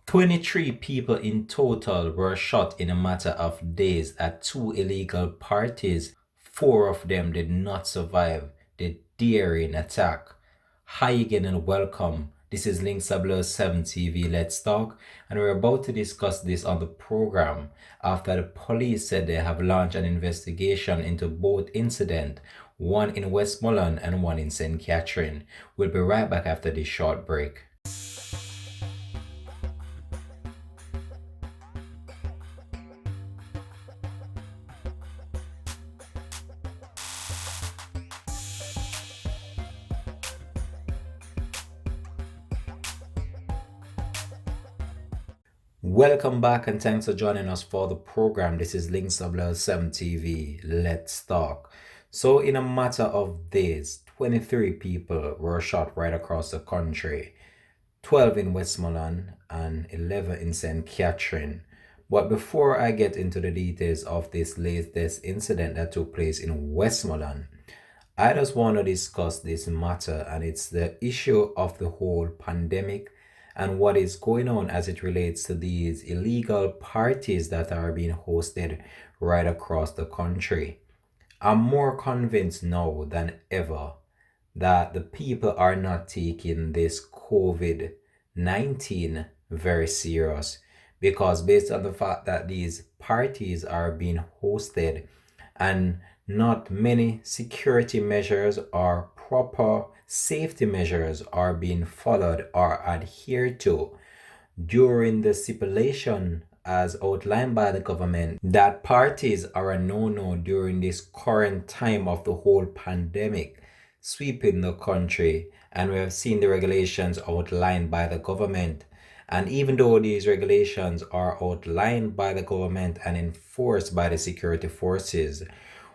23 people in total were shot in a matter of days at two illegal parties. Four of them did not survive the daring attack. Hi again and welcome. This is Link 7 TV Let's Talk, and we're about to discuss this on the program after the police said they have launched an investigation into both incidents, one in Westmoreland and one in St. Catherine. We'll be right back after this short break. Welcome back and thanks for joining us for the program. This is Link 7 TV. Let's talk. So, in a matter of days, 23 people were shot right across the country, 12 in Westmoreland and 11 in St. Catherine. But before I get into the details of this latest incident that took place in Westmoreland, I just want to discuss this matter, and it's the issue of the whole pandemic and what is going on as it relates to these illegal parties that are being hosted right across the country. I'm more convinced now than ever that the people are not taking this COVID 19 very serious, because based on the fact that these parties are being hosted and not many security measures or proper safety measures are being followed or adhered to during the stipulation as outlined by the government that parties are a no-no during this current time of the whole pandemic sweeping the country, and we have seen the regulations outlined by the government. And even though these regulations are outlined by the government and enforced by the security forces,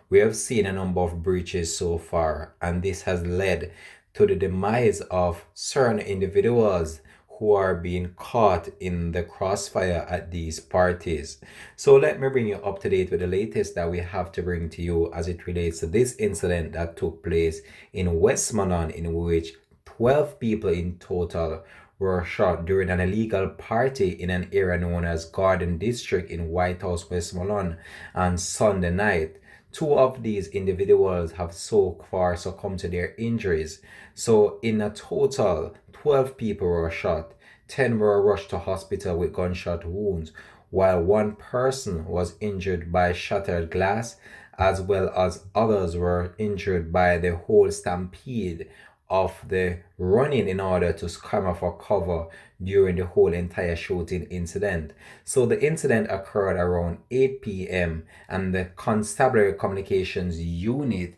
we have seen a number of breaches so far, and this has led to the demise of certain individuals who are being caught in the crossfire at these parties. So let me bring you up to date with the latest that we have to bring to you as it relates to this incident that took place in Westmoreland, in which 12 people in total were shot during an illegal party in an area known as Garden District in White House, Westmoreland on Sunday night. Two of these individuals have so far succumbed to their injuries. So, in a total, 12 people were shot, 10 were rushed to hospital with gunshot wounds, while one person was injured by shattered glass, as well as others were injured by the whole stampede of the running in order to scramble for cover during the whole entire shooting incident. So the incident occurred around 8 p.m. and the Constabulary Communications Unit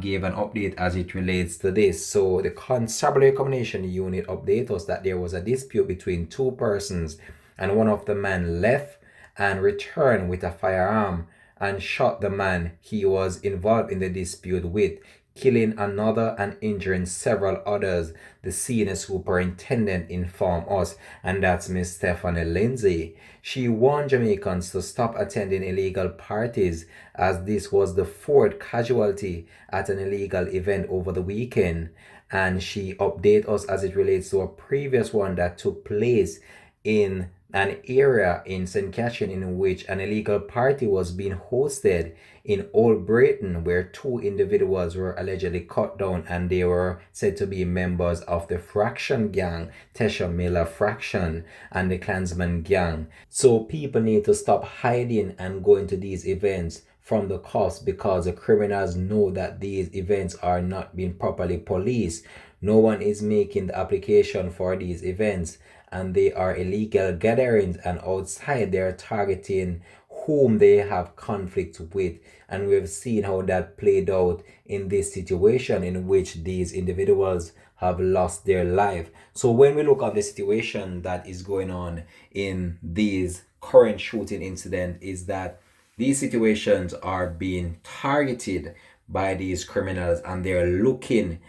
gave an update as it relates to this. So the Constabulary Communication Unit updated us that there was a dispute between two persons, and one of the men left and returned with a firearm and shot the man he was involved in the dispute with, killing another and injuring several others, the senior superintendent informed us, and that's Miss Stephanie Lindsay. She warned Jamaicans to stop attending illegal parties, as this was the fourth casualty at an illegal event over the weekend. And she updated us as it relates to a previous one that took place in an area in St. Catherine in which an illegal party was being hosted in Old Brighton, where two individuals were allegedly cut down, and they were said to be members of the Fraction gang, Tesha Miller Fraction, and the Klansman gang. So people need to stop hiding and going to these events from the cost, because the criminals know that these events are not being properly policed. No one is making the application for these events, and they are illegal gatherings, and outside they are targeting whom they have conflict with. And we've seen how that played out in this situation in which these individuals have lost their life. So when we look at the situation that is going on in these current shooting incident, is that these situations are being targeted by these criminals, and they're looking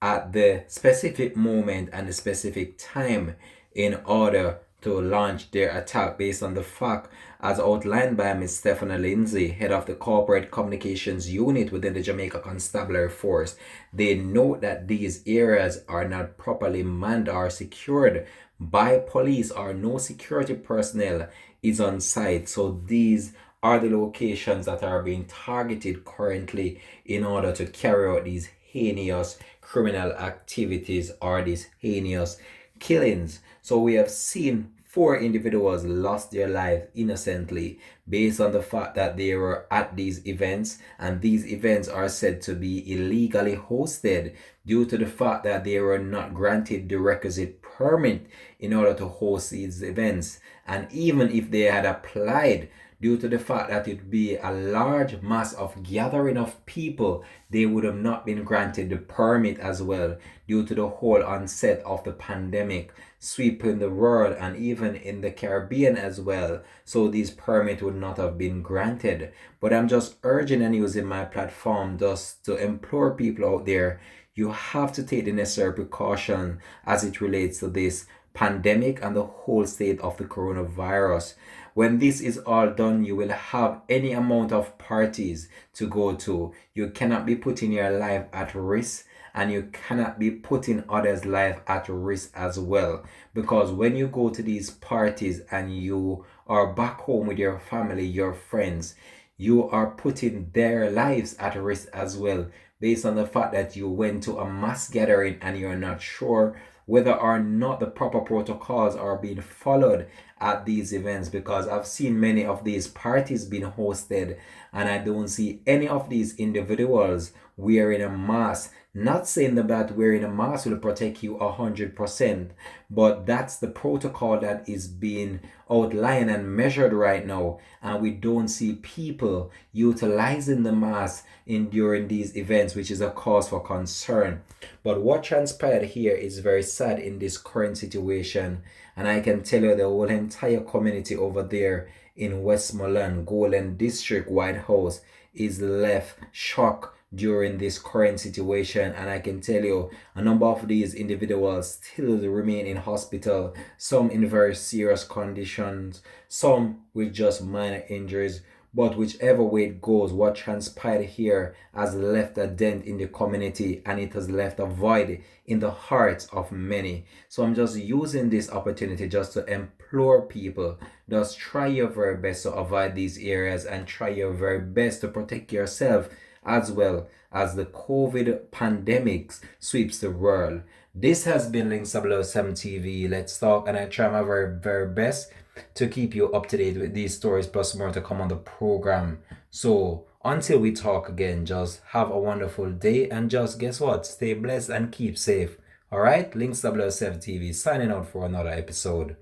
at the specific moment and the specific time in order to launch their attack, based on the fact, as outlined by Ms. Stephanie Lindsay, head of the Corporate Communications Unit within the Jamaica Constabulary Force. They note that these areas are not properly manned or secured by police or no security personnel is on site. So these are the locations that are being targeted currently in order to carry out these heinous criminal activities or these heinous killings. So we have seen four individuals lost their life innocently based on the fact that they were at these events, and these events are said to be illegally hosted due to the fact that they were not granted the requisite permit in order to host these events. And even if they had applied, due to the fact that it would be a large mass of gathering of people, they would have not been granted the permit as well, due to the whole onset of the pandemic sweeping the world and even in the Caribbean as well. So these permits would not have been granted. But I'm just urging and using my platform just to implore people out there, you have to take the necessary precaution as it relates to this pandemic and the whole state of the coronavirus. When this is all done, you will have any amount of parties to go to. You cannot be putting your life at risk, and you cannot be putting others' life at risk as well. Because when you go to these parties and you are back home with your family, your friends, you are putting their lives at risk as well, based on the fact that you went to a mass gathering and you're not sure whether or not the proper protocols are being followed at these events. Because I've seen many of these parties being hosted and I don't see any of these individuals wearing a mask. Not saying that wearing a mask will protect you 100%, but that's the protocol that is being outlined and measured right now, and we don't see people utilizing the mask during these events, which is a cause for concern. But what transpired here is very sad in this current situation, and I can tell you the whole entire community over there in Westmoreland, Golden District, White House is left shocked during this current situation. And I can tell you a number of these individuals still remain in hospital, some in very serious conditions, some with just minor injuries. But whichever way it goes, what transpired here has left a dent in the community, and it has left a void in the hearts of many. So I'm just using this opportunity just to implore people, just try your very best to avoid these areas and try your very best to protect yourself as well as the COVID pandemic sweeps the world. This has been Links 007 TV. Let's talk, and I try my very best to keep you up to date with these stories plus more to come on the program. So until we talk again, just have a wonderful day, and just guess what? Stay blessed and keep safe. All right, Links 007 TV signing out for another episode.